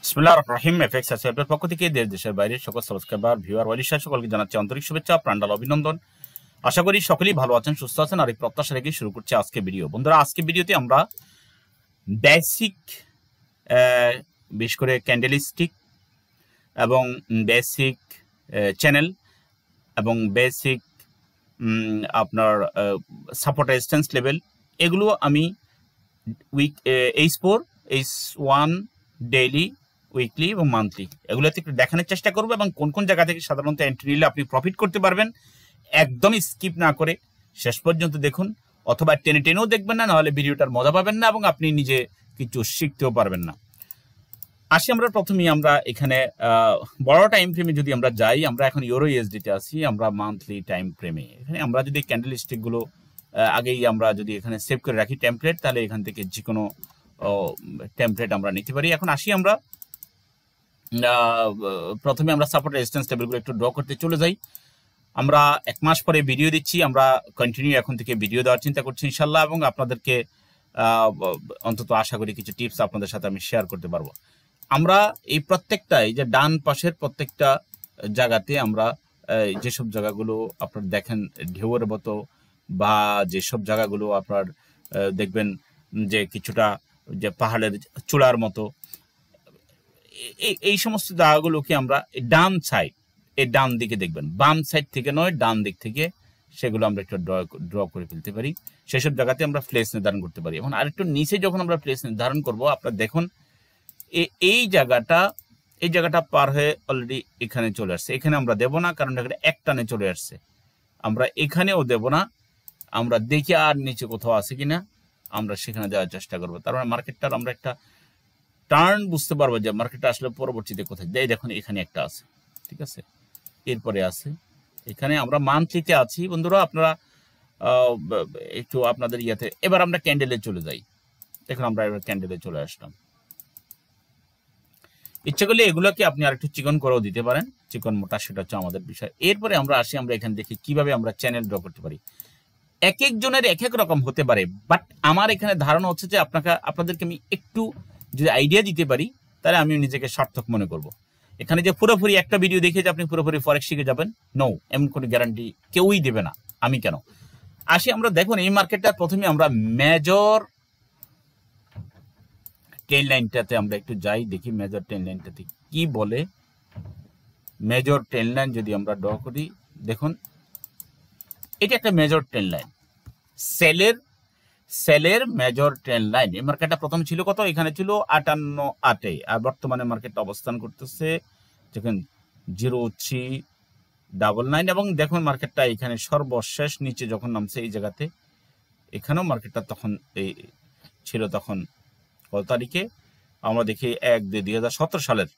বিসমিল্লাহির রহমানির রহিম। Fxseohelp পক্ষ থেকে দেশ দেশের বাইরে সকল সাবস্ক্রাইবার, ভিউয়ার, ওয়ালিশা সকলকে জানাচ্ছি আন্তরিক শুভেচ্ছা, প্রাণঢাল অভিনন্দন। আশা করি সকলেই ভালো আছেন, সুস্থ আছেন। আর এই প্রত্যাশা রেখে শুরু করছি আজকে ভিডিও। বন্ধুরা, আজকে ভিডিওতে আমরা বেসিক বিশেষ করে ক্যান্ডেলস্টিক এবং বেসিক চ্যানেল এবং বেসিক আপনার সাপোর্ট রেজিস্ট্যান্স লেভেল, এগুলো আমি H4, H1 ডেইলি, উইকলি এবং মান্থলি এগুলোতে একটু দেখানোর চেষ্টা করবো এবং কোন কোন জায়গা থেকে সাধারণত এন্ট্রি নিলে আপনি প্রফিট করতে পারবেন। একদমই স্কিপ না করে শেষ পর্যন্ত দেখুন, অথবা টেনে টেনেও দেখবেন না, নাহলে ভিডিওটার মজা পাবেন না এবং আপনি নিজে কিছু শিখতেও পারবেন না। আসি আমরা প্রথমেই আমরা এখানে বড় টাইম ফ্রেমে যদি আমরা যাই, আমরা এখন ইউরো ইউএসডিতে আছি, আমরা মান্থলি টাইম ফ্রেমে। এখানে আমরা যদি ক্যান্ডেল স্টিকগুলো আগেই আমরা যদি এখানে সেভ করে রাখি টেমপ্লেট, তাহলে এখান থেকে যে কোনো টেমপ্লেট আমরা নিতে পারি। এখন আসি আমরা প্রথমে আমরা সাপোর্ট রেজিস্ট্যান্স লেভেলগুলো একটু ড্র করতে চলে যাই। আমরা এক মাস পরে ভিডিও দিচ্ছি, আমরা কন্টিনিউ এখন থেকে ভিডিও দেওয়ার চিন্তা করছি ইনশাল্লাহ, এবং আপনাদেরকে অন্তত আশা করি কিছু টিপস আপনাদের সাথে আমি শেয়ার করতে পারবো। আমরা এই প্রত্যেকটাই যে ডান পাশের প্রত্যেকটা জায়গাতে আমরা যেসব জায়গাগুলো আপনার দেখেন ঢেউয়ের মতো, বা যেসব জায়গাগুলো আপনার দেখবেন যে কিছুটা যে পাহাড়ের চূড়ার মতো, এই সমস্ত জায়গাগুলোকে আমরা ডান সাইড, এই ডান দিকে দেখবেন, বাম সাইড থেকে নয়, ডান দিক থেকে সেগুলো আমরা একটু ড্র করে ফেলতে পারি। সেসব জায়গাতে আমরা প্লেস নির্ধারণ করতে পারি। এখন আরেকটু নিচে যখন আমরা প্লেস নির্ধারণ করব, আপনারা দেখুন এই জায়গাটা পার হয়ে অলরেডি এখানে চলে আসছে। এখানে আমরা দেব না, কারণ এখানে এক টানে চলে আসছে। আমরা এখানেও দেব না, আমরা দেখি আর নিচে কোথাও আছে কিনা আমরা সেখানে দেওয়ার চেষ্টা করবো। তার মানে মার্কেটটার আমরা একটা টার্ন বুঝতে পারবো যে মার্কেটটা আসলে পরবর্তীতে কোথায় দেয়। দেখুন এখানে একটা আছে, ঠিক আছে, এরপরে আছে এখানে। আমরা মান্থলিতে আছি বন্ধুরা, আপনারা একটু আপনাদের ইয়াতে। এবার আমরা ক্যান্ডেলে চলে যাই। দেখুন আমরা এবার ক্যান্ডেলে চলে আসলাম। ইচ্ছে করলে এগুলোকে আপনি আর একটু চিকন করেও দিতে পারেন, চিকন মোটা, সেটা হচ্ছে আমাদের বিষয়। এরপরে আমরা আসি, আমরা এখানে দেখি কিভাবে আমরা চ্যানেল ড্র করতে পারি। এক একজনের এক এক রকম হতে পারে, বাট আমার এখানে ধারণা হচ্ছে যে আপনাদেরকে আমি একটু যদি আইডিয়া দিতে পারি, তাহলে আমি নিজেকে সার্থক মনে করব। এখানে যে পুরোপুরি একটা ভিডিও দেখে যে আপনি পুরোপুরি ফরেক্স শিখে যাবেন, নো, এমন কোনো গ্যারান্টি কেউই দেবে না, আমি কেন। আসি আমরা দেখুন এই মার্কেটটা প্রথমে আমরা মেজর ট্রেন লাইনটাতে আমরা একটু যাই, দেখি মেজর ট্রেন লাইনটাতে কি বলে। মেজর ট্রেন লাইন যদি আমরা ড্র করি, দেখুন এটা একটা মেজর ট্রেন লাইন, সেলের মেজর ট্রেন লাইন। এই মার্কেটটা প্রথম ছিল কত, এখানে ছিল 58.8, আর বর্তমানে মার্কেটটা অবস্থান করতেছে দেখুন 0399। এবং দেখুন মার্কেটটা এখানে সর্বশেষ নিচে যখন নামছে এই জায়গাতে, এখানেও মার্কেটটা তখন এই ছিল, তখন কত তারিখে আমরা দেখি 1/2/2017 সালের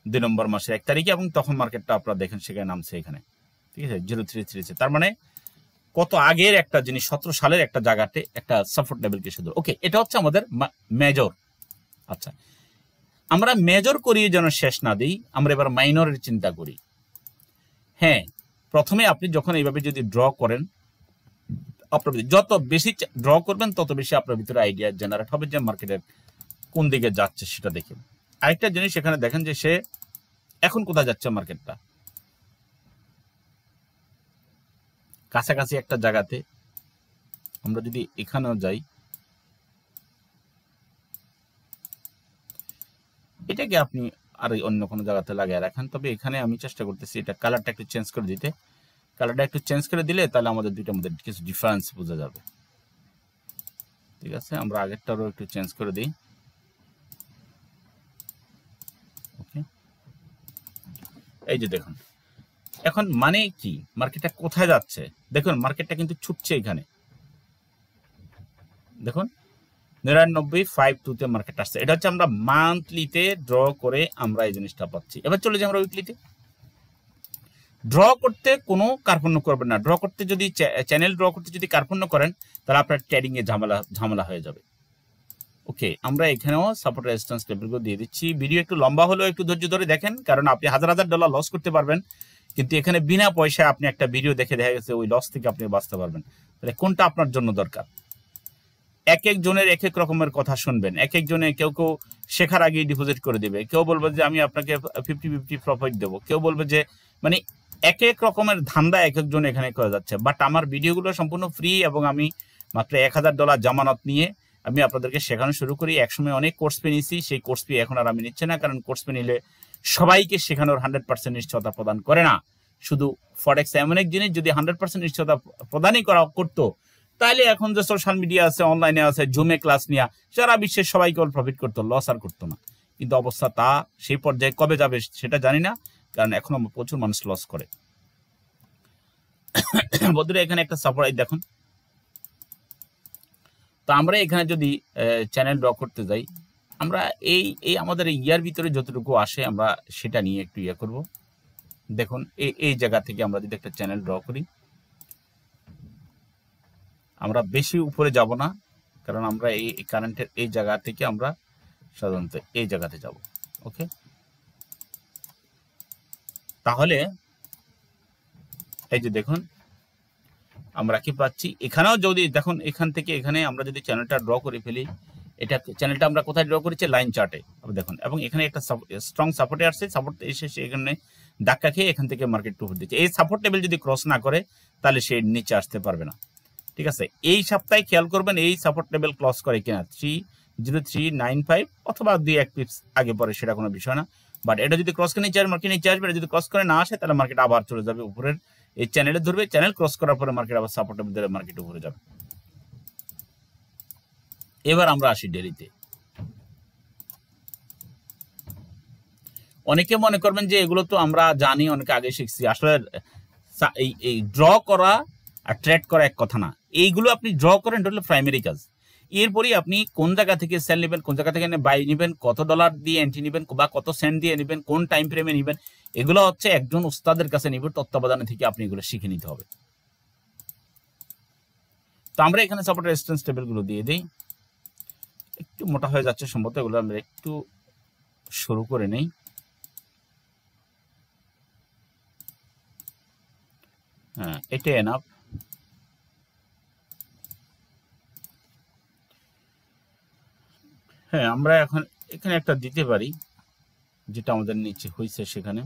2 নম্বর মাসের 1 তারিখে, এবং তখন মার্কেটটা আপনারা দেখেন সেখানে নামছে এখানে, ঠিক আছে, 0333। তার মানে কত আগের একটা জিনিস, 17 সালের একটা জায়গাতে একটা সাপোর্ট লেভেলকে শুধু। ওকে, এটা হচ্ছে আমাদের মেজর। আচ্ছা, আমরা মেজর করিয়ে যেন শেষ না দিই, আমরা এবার মাইনরের চিন্তা করি। হ্যাঁ, প্রথমে আপনি যখন এইভাবে যদি ড্র করেন, আপনার যত বেশি ড্র করবেন তত বেশি আপনার ভিতরে আইডিয়া জেনারেট হবে যে মার্কেটের কোন দিকে যাচ্ছে সেটা দেখে। আরেকটা জিনিস এখানে দেখেন যে সে এখন কোথায় যাচ্ছে মার্কেটটা, কাছাকাছি একটা জায়গাতে। আমরা যদি এখানেও যাই, এটাকে আপনি আর অন্য কোনো জায়গাতে লাগিয়ে রাখেন, তবে এখানে আমি চেষ্টা করতেছি এটা কালারটা একটু চেঞ্জ করে দিতে। কালারটা একটু চেঞ্জ করে দিলে তাহলে আমাদের দুইটার মধ্যে কিছু ডিফারেন্স বোঝা যাবে, ঠিক আছে। আমরা আগেরটারও একটু চেঞ্জ করে দিই। ওকে, এই যে দেখুন এখন মানে কি, মার্কেটটা কোথায় যাচ্ছে দেখুন, মার্কেটটা কিন্তু ছুটছে এখানে, দেখুন 99.52 মার্কেট আসছে। এটা হচ্ছে আমরা মান্থলিতে ড্র করে আমরা এই জিনিসটা পাচ্ছি। এবার চলে যাই আমরা উইকলিতে। ড্র করতে কোনো কার্পণ্য করবেন না। ড্র করতে যদি চ্যানেল ড্র করতে যদি কার্পণ্য করেন, তাহলে আপনার ট্রেডিং এ ঝামেলা হয়ে যাবে। ওকে, আমরা এখানেও সাপোর্ট রেজিস্ট্যান্স লেভেলগুলো দিয়ে দিচ্ছি। ভিডিও একটু লম্বা হলেও একটু ধৈর্য ধরে দেখেন, কারণ আপনি $1000 লস করতে পারবেন, কিন্তু এখানে বিনা পয়সায় আপনি একটা ভিডিও দেখে দেখা গেছে ওই লস থেকে আপনি বাঁচতে পারবেন। তাহলে কোনটা আপনার জন্য দরকার? এক একজনের এক এক রকমের কথা শুনবেন, এক একজনে কেউ কেউ শেখার আগেই ডিপোজিট করে দিবে, কেউ বলবে যে আমি আপনাকে 50-50 প্রফিট দেবো, কেউ বলবে যে মানে এক এক রকমের ধান্দা এক একজন এখানে করে যাচ্ছে। বাট আমার ভিডিওগুলো সম্পূর্ণ ফ্রি এবং আমি মাত্র $1000 জামানত নিয়ে আমি আপনাদেরকে শেখানো শুরু করি। একসময় অনেক কোর্স ফি নিয়েছি, সেই কোর্স ফি এখন আর আমি নিচ্ছি না, কারণ কোর্স ফি নিলে সবাইকে শেখানোর 100% নিশ্চয়তা প্রদান করে না। শুধু ফরেক্স এমন এক জিনিস, যদি 100% নিশ্চয়তা প্রদানই করতো তাহলে এখন যে সোশ্যাল মিডিয়া আছে, অনলাইনে আছে, জুমে ক্লাস নিয়ে সারা বিশ্বের সবাইকে প্রফিট করতো, লস আর করতো না। কিন্তু অবস্থা তা সেই পর্যায়ে কবে যাবে সেটা জানি না, কারণ এখনো প্রচুর মানুষ লস করে। বন্ধুরা এখানে একটা সারপ্রাইজ দেখুন। তো আমরা এখানে যদি চ্যানেল ড্র করতে যাই, আমরা এই আমাদের ইয়ার ভিতরে যতটুকু আসে আমরা সেটা নিয়ে একটু ইয়ে করব। দেখুন এই জায়গা থেকে আমরা যদি একটা চ্যানেল ড্র করি, আমরা বেশি উপরে যাব না, কারণ আমরা এই কারেন্টের এই জায়গা থেকে আমরা সাধারণত এই জায়গাতে যাব। ওকে, তাহলে এই যে দেখুন আমরা কি পাচ্ছি, এখানেও যদি দেখুন এখান থেকে এখানে আমরা যদি চ্যানেলটা ড্র করে ফেলি, এটা চ্যানেলটা আমরা কোথায় ড্র করেছি, লাইন চার্টে দেখুন, এবং এখানে একটা স্ট্রং সাপোর্টে আসছে, সাপোর্ট এসে এখানে ধাক্কা খেয়ে এখান থেকে মার্কেট টু দিচ্ছে। এই সাপোর্ট লেভেল যদি ক্রস না করে তাহলে সে নিচে আসতে পারবে না। ঠিক আছে, এই সপ্তাহে খেয়াল করবেন এই সাপোর্ট লেভেল ক্রস করে কিনা, 30395 অথবা 2-1 পিপস আগে পরে, সেটা কোনো বিষয় না। বাট এটা যদি ক্রস করে নিচে আসবে, মার্কেট নিচে আসবে, যদি ক্রস করে না আসে তাহলে মার্কেট আবার চলে যাবে উপরের এই চ্যানেলে ধরবে, চ্যানেল ক্রস করার পরে মার্কেট আবার সাপোর্ট লেভেল ধরে মার্কেট উপরে যাবে। এবার আমরা আসি ডেলিতে। অনেকে মনে করবেন যে এগুলো তো আমরা জানি, অনেকে আগে শিখছি। আসলে এই ড্র করা আর ট্রেড করা এক কথা না। এইগুলো আপনি ড্র করেন, এটা হলো প্রাইমারি কাজ। এরপরে আপনি কোন জায়গা থেকে সেল নেবেন, কোন জায়গা থেকে বাই নেবেন, কত ডলার দিয়ে এন্ট্রি নেবেন বা কত সেন্ট দিয়ে নেবেন, কোন টাইম ফ্রেমে নেবেন, এগুলো হচ্ছে একজন উস্তাদের কাছে নিবে, তত্ত্বাবধানে থেকে আপনি এগুলো শিখে নিতে হবে। তো আমরা এখানে সাপোর্ট রেজিস্ট্যান্স টেবিলগুলো দিয়ে দিই। একটু মোটা হয়ে যাচ্ছে সম্ভবত, এগুলো আমরা একটু শুরু করে নেই। হ্যাঁ, এটাই এনাফ। হ্যাঁ, আমরা এখন এখানে একটা দিতে পারি, যেটা আমাদের নিচে হয়েছে সেখানে।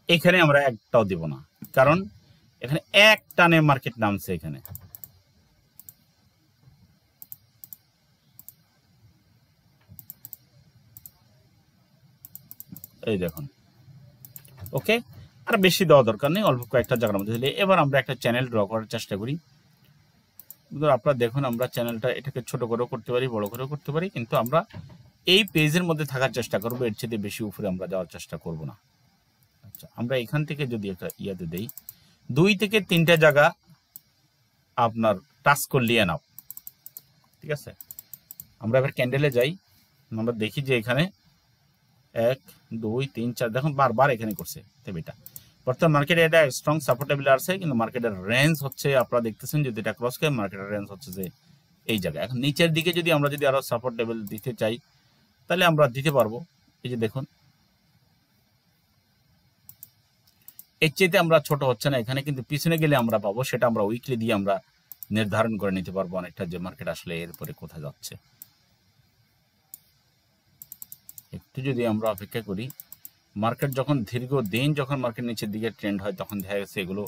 এখানে আমরা একটাও দিব না, কারণ এখানে এক টানে মার্কেট নামছে। এখানে এই দেখুন, ওকে, আর বেশি দেওয়া দরকার নেই, অল্প কয়েকটা জায়গার মধ্যে দিলে। এবার আমরা একটা চ্যানেল ড্র করার চেষ্টা করি। আপনারা দেখুন, আমরা চ্যানেলটা এটাকে ছোট করেও করতে পারি, বড় করেও করতে পারি, কিন্তু আমরা এই পেজের মধ্যে থাকার চেষ্টা করবো, এর চেয়ে বেশি উপরে আমরা যাওয়ার চেষ্টা করব না। আচ্ছা, আমরা এখান থেকে যদি একটা ইয়াতে দেই, 2 থেকে 3টা জায়গা আপনার টাচ করলে এনাফ। ঠিক আছে, আমরা এবার ক্যান্ডেলে যাই, আমরা দেখি যে এখানে 1 2 3 4 দেখুন বারবার এখানে করছে তেবিটা। বর্তমান মার্কেটে এটা স্ট্রং সাপোর্ট লেভেল আছে, কিন্তু মার্কেটের রেঞ্জ হচ্ছে, আপনারা দেখতেছেন যদি এটা ক্রস করে, মার্কেটের রেঞ্জ হচ্ছে যে এই জায়গায়। এখন নিচের দিকে যদি আমরা যদি আরো সাপোর্ট লেভেল দিতে চাই তাহলে আমরা দিতে পারবো। এই যে দেখুন, এর চেয়েতে আমরা ছোট হচ্ছে না এখানে, কিন্তু পিছনে গেলে আমরা পাবো, সেটা আমরা উইকলি দিয়ে আমরা নির্ধারণ করে নিতে পারবো অনেকটা, যে মার্কেট আসলে এরপরে কোথায় যাচ্ছে। একটু যদি আমরা অপেক্ষা করি, মার্কেট যখন দীর্ঘদিন যখন মার্কেট নিচের দিকে ট্রেন্ড হয়, তখন দেখা গেছে এগুলো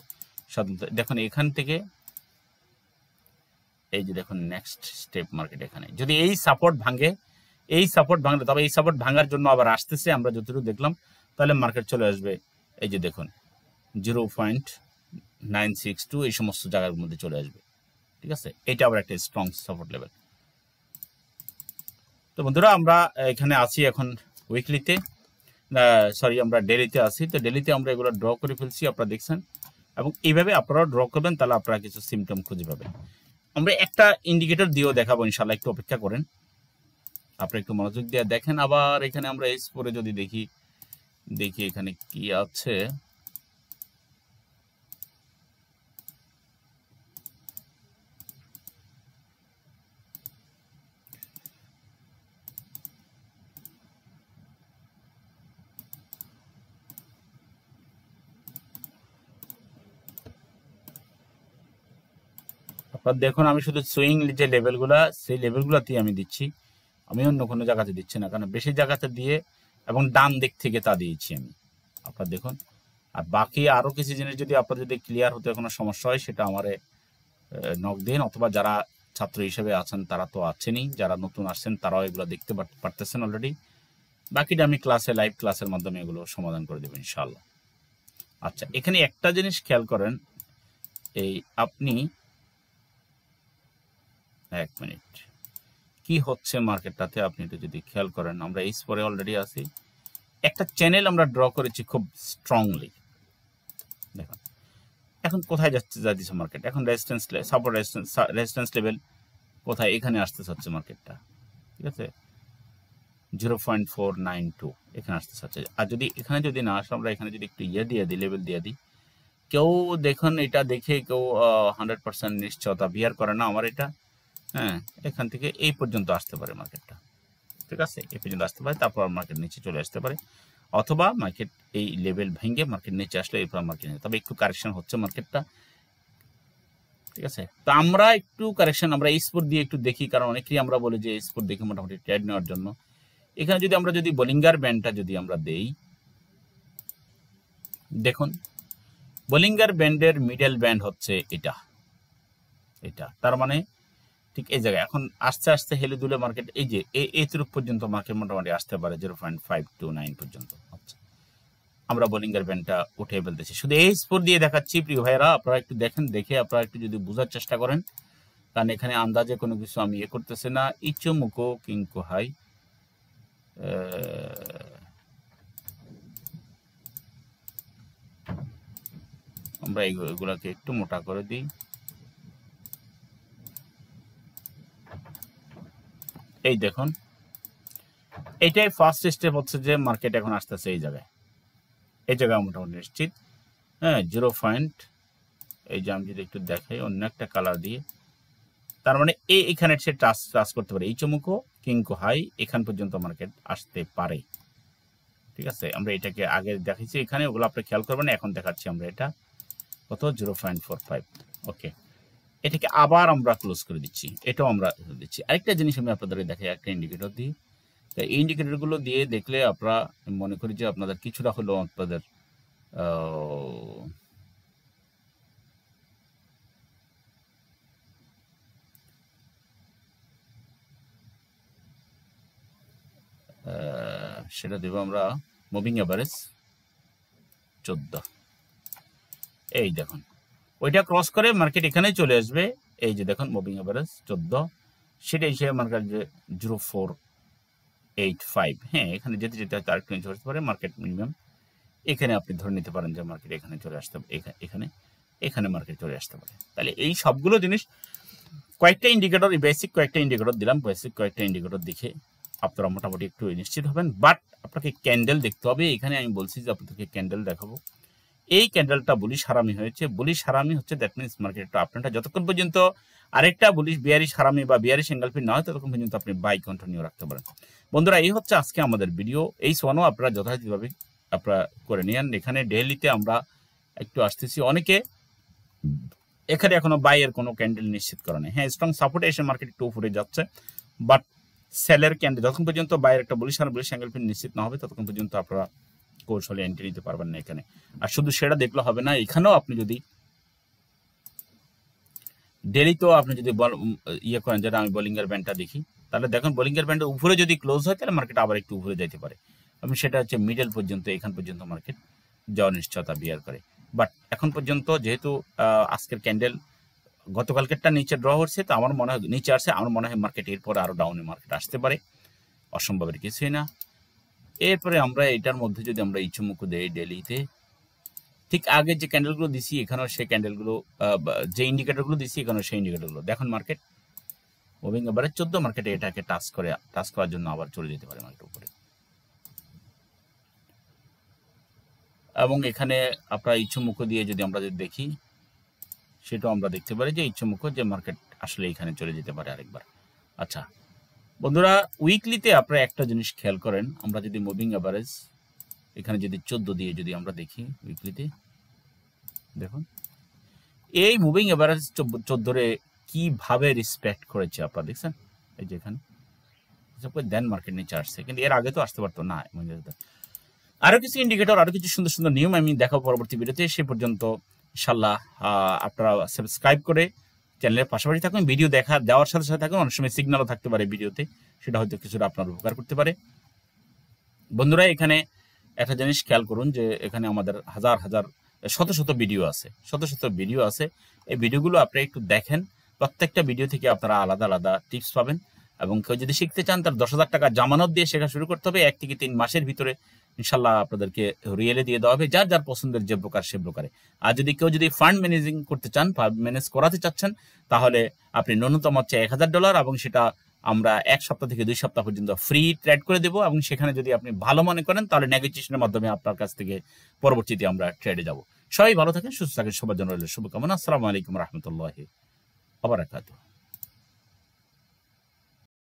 সাধারণত দেখুন এখান থেকে এই যে দেখুন নেক্সট স্টেপ মার্কেট, এখানে যদি এই সাপোর্ট ভাঙে, এই সাপোর্ট ভাঙলে, তবে এই সাপোর্ট ভাঙার জন্য আবার আসতেছে, আমরা যতটুকু দেখলাম, তাহলে মার্কেট চলে আসবে এই যে দেখুন 0.962 এই সমস্ত জায়গার মধ্যে চলে আসবে। ঠিক আছে, এটা আবার একটা স্ট্রং সাপোর্ট লেভেল। তো বন্ধুরা আমরা এখানে আছি এখন উইকলিতে, সরি আমরা ডেলিতে আছি। তো ডেলিতে আমরা এগুলো ড্র করে ফেলছি, আপনারা দেখছেন, এবং এইভাবে আপনারাও ড্র করবেন, তাহলে আপনারা কিছু সিমটম খুঁজে পাবেন। আমরা একটা ইন্ডিকেটর দিয়েও দেখাবো ইনশাল্লাহ, একটু অপেক্ষা করেন, আপনারা একটু মনোযোগ দিয়ে দেখেন। আবার এখানে আমরা এস পরে যদি দেখি এখানে কি আছে। আপনার দেখুন আমি শুধু সুইং যে লেভেলগুলা সেই লেভেলগুলোতেই আমি দিচ্ছি, আমি অন্য কোনো জায়গাতে দিচ্ছি না, কারণ বেশি জায়গাতে দিয়ে এবং ডান দিক থেকে তা দিয়েছি আমি। আপনার দেখুন, আর বাকি আরও কিছু জিনিস যদি আপনার যদি ক্লিয়ার হতে কোনো সমস্যা হয় সেটা আমারে নক দিন, অথবা যারা ছাত্র হিসেবে আছেন তারা তো আছেনই, যারা নতুন আসছেন তারাও এগুলো দেখতে পারতেছেন অলরেডি। বাকিটা আমি ক্লাসে লাইভ ক্লাসের মাধ্যমে এগুলো সমাধান করে দেবো ইনশাল্লাহ। আচ্ছা, এখানে একটা জিনিস খেয়াল করেন, এই আপনি এক মিনিট কি হচ্ছে মার্কেটটাতে আপনি একটু যদি খেয়াল করেন, আমরা এই স্পরে অলরেডি আছি, একটা চ্যানেল আমরা ড্র করেছি খুব স্ট্রংলি। দেখুন এখন কোথায় যাচ্ছে মার্কেট, এখন রেজিস্ট্যান্স সাপোর্ট রেজিস্ট্যান্স লেভেল কোথায়, এখানে আসতে হচ্ছে মার্কেটটা, ঠিক আছে 0.492 এখানে আসতে হচ্ছে। আর যদি এখানে যদি না আসে, আমরা এখানে যদি একটু ইয়ে দিয়ে দিই, লেভেল দিয়ে দিই, কেউ দেখুন এটা দেখে কেউ 100% নিশ্চয়তা বিয়ার করে না আমার এটা, হ্যাঁ এখান থেকে এই পর্যন্ত আসতে পারে মার্কেটটা, ঠিক আছে এই পর্যন্ত আসতে পারে, তারপর মার্কেট নিচে চলে আসতে পারে, অথবা মার্কেট এই লেভেল ভেঙে মার্কেট নিচে আসলে এরপর মার্কেট নিচে, তবে একটু কারেকশন হচ্ছে মার্কেটটা, ঠিক আছে। তো আমরা একটু কারেকশন আমরা এই স্পোর্ট দিয়ে একটু দেখি, কারণ অনেকেই আমরা বলি যে এই স্পোর্ট দেখে মোটামুটি ট্রেড নেওয়ার জন্য। এখানে যদি আমরা যদি বোলিঙ্গার ব্যান্ডটা যদি আমরা দেই, দেখুন বোলিঙ্গার ব্যান্ডের মিডল ব্যান্ড হচ্ছে এটা, তার মানে ঠিক এই জায়গায় এখন আস্তে আস্তে হেলে দুলে মার্কেট এই যে এই তরফ পর্যন্ত মার্কেট মোটামুটি আসতে পারে 0.529 পর্যন্ত। আচ্ছা, আমরা বোলিঙ্গার ব্যান্ডটা উঠে ফেলতেছি, শুধু এই স্পোর্ট দিয়ে দেখাচ্ছি প্রিয় ভাইরা, আপনারা একটু দেখেন, দেখে আপনারা একটু যদি বোঝার চেষ্টা করেন, কারণ এখানে আন্দাজে কোনো কিছু আমি ইয়ে করতেছি না। ইচোমুকো কিংকো হাই, আমরা এগুলাকে একটু মোটা করে দিই, এই দেখুন এইটাই ফার্স্ট স্টেপ হচ্ছে যে মার্কেট এখন আসতেছে এই জায়গায় মোটামুটি নিশ্চিত, হ্যাঁ 0. এই যে আমি যদি একটু দেখাই অন্য একটা কালার দিয়ে, তার মানে এখানে সে টাচ করতে পারে, ইচোমুকো কিংকো হাই এখান পর্যন্ত মার্কেট আসতে পারে, ঠিক আছে। আমরা এটাকে আগে দেখাচ্ছি এখানে, ওগুলো আপনি খেয়াল করবেন, এখন দেখাচ্ছি আমরা এটা কত 0.45, ওকে এটাকে আবার আমরা ক্লোজ করে দিচ্ছি, এটাও আমরা দিচ্ছি। আরেকটা জিনিস আমি আপনাদেরকে দেখাই, একটা ইন্ডিকেটর দিই, এই ইন্ডিকেটরগুলো দিয়ে দেখলে আপনারা মনে করি যে আপনাদের কিছুটা হলেও আপনাদের সেটা দেব আমরা মুভিং এভারেজ 14, এই দেখুন ওইটা ক্রস করে মার্কেট এখানে চলে আসবে, এই যে দেখুন মুভিং এভারেজ 14, সেটা হিসেবে মার্কেট যে 0.485, হ্যাঁ এখানে যেতে যেতে হয়তো আরেকটু নিচে আসতে পারে মার্কেট মিনিমাম, এখানে আপনি ধরে নিতে পারেন যে মার্কেট এখানে চলে আসতে পারে, এখানে মার্কেট চলে আসতে পারে। তাহলে এই সবগুলো জিনিস কয়েকটা ইন্ডিকেটর, বেসিক কয়েকটা ইন্ডিকেটর দিলাম, বেসিক কয়েকটা ইন্ডিকেটর দেখে আপনারা মোটামুটি একটু নিশ্চিত হবেন, বাট আপনাকে ক্যান্ডেল দেখতে হবে। এখানে আমি বলছি যে আপনাদেরকে ক্যান্ডেল দেখাবো, এই ক্যান্ডেলটা বুলিশ হারামি হয়েছে, বুলিশ হারামি হচ্ছে দ্যাট মিনস মার্কেটটা আপনারটা যতক্ষণ পর্যন্ত আরেকটা বুলিশ বিয়ারিশ হারামি বা বিয়ারিশ এঙ্গেলফি না হয় ততক্ষণ পর্যন্ত আপনি বাই কন্টিনিউ রাখতে পারেন। বন্ধুরা এই হচ্ছে আজকে আমাদের ভিডিও, এই সোয়ানও আপনারা যথাযথভাবে আপনারা করে নিন। এখানে ডেইলিতে আমরা একটু আসতেছি, অনেকে এখানে এখনো বাইয়ের কোনো ক্যান্ডেল নিশ্চিত করা নেই, হ্যাঁ স্ট্রং সাপোর্টে এসে মার্কেট একটু উপরে যাচ্ছে, বাট সেলের ক্যান্ডেল যতক্ষণ পর্যন্ত বাইরের একটা বুলিশ এঙ্গেলফি নিশ্চিত না হবে ততক্ষণ পর্যন্ত আপনারা কৌশলে এন্ট্রি নিতে পারবেন না এখানে। আর শুধু সেটা দেখলে হবে না, এখানেও আপনি যদি ডেলি তো আপনি যদি ইয়ে করেন, যেটা আমি বোলিঙ্গার ব্যান্ডটা দেখি, তাহলে দেখুন বোলিঙ্গার ব্যান্ডের উপরে যদি ক্লোজ হয় তাহলে মার্কেট আবার একটু উপরে যেতে পারে, এবং সেটা হচ্ছে মিডল পর্যন্ত, এখান পর্যন্ত মার্কেট যাওয়ার নিশ্চয়তা বিয়ার করে। বাট এখন পর্যন্ত যেহেতু আজকের ক্যান্ডেল গতকালকেরটা নিচে ড্র হচ্ছে, তো আমার মনে হয় নিচে আসছে, আমার মনে হয় মার্কেট এরপরে আরও ডাউনে মার্কেট আসতে পারে, অসম্ভবের কিছুই না। এরপরে আমরা এটার মধ্যে যদি আমরা ইচোমুকু দেই ডেলিতে, ঠিক আগে যে ক্যান্ডেলগুলো দিছি এখানেও সেই ক্যান্ডেলগুলো, যে ইন্ডিকেটরগুলো দিছি এখানেও সেই ইন্ডিকেটরগুলো দেখুন, মার্কেট মুভিং এভারেজ 14 মার্কেটে এটাকে টাচ করার জন্য আবার চলে যেতে পারে মার্কেট উপরে। এবং এখানে আপনার ইচোমুকু দিয়ে যদি আমরা যদি দেখি, সেটাও আমরা দেখতে পারি যে ইচোমুকু যে মার্কেট আসলে এখানে চলে যেতে পারে আরেকবার। আচ্ছা বন্ধুরা, উইকলিতে আপনারা একটা জিনিস খেয়াল করেন, আমরা যদি মুভিং এভারেজ এখানে যদি 14 দিয়ে যদি আমরা দেখি উইকলিতে, দেখুন এই মুভিং এভারেজ 14 কিভাবে রেসপেক্ট করেছে আপনারা দেখছেন, এই যে এখানে দেন মার্কেট নিচে আসছে, কিন্তু এর আগে তো আসতে পারতো না। আরো কিছু ইন্ডিকেটর, আরো কিছু সুন্দর সুন্দর নিয়ম আমি দেখাবো পরবর্তী ভিডিওতে। সে পর্যন্ত ইনশাল্লাহ আপনারা সাবস্ক্রাইব করে চ্যানেলের পাশাপাশি থাকুন, ভিডিও দেওয়ার সাথে সাথে থাকুন। অনেক সময় সিগন্যালও থাকতে পারে ভিডিওতে, সেটা হয়তো কিছুটা আপনার উপকার করতে পারে। বন্ধুরা এখানে একটা জিনিস খেয়াল করুন যে এখানে আমাদের হাজার হাজার শত শত ভিডিও আছে, শত শত ভিডিও আছে। এই ভিডিওগুলো আপনারা একটু দেখেন, প্রত্যেকটা ভিডিও থেকে আপনারা আলাদা আলাদা টিপস পাবেন। এবং কেউ যদি শিখতে চান তার 10,000 টাকা জামানত দিয়ে শেখা শুরু করতে হবে। 1 থেকে 3 মাসের ভিতরে ইনশাল্লাহ আপনাদেরকে রিয়েলে দিয়ে দেওয়া হবে, যার যার পছন্দের যে ব্রোকার সে ব্রোকারে। আর কেউ যদি ফান্ড ম্যানেজিং করতে চান, ম্যানেজ করাতে চাচ্ছেন, তাহলে আপনি ন্যূনতম হচ্ছে $1000, এবং সেটা আমরা 1 সপ্তাহ থেকে 2 সপ্তাহ পর্যন্ত ফ্রি ট্রেড করে দেবো। এবং সেখানে যদি আপনি ভালো মনে করেন তাহলে নেগোসিয়েশনের মাধ্যমে আপনার কাছ থেকে পরবর্তীতে আমরা ট্রেডে যাব। সবাই ভালো থাকেন, সুস্থ থাকেন, সবার জন্য রইল শুভকামনা। আসসালামু আলাইকুম রহমতুল্লাহি ওয়া বারাকাতুহু।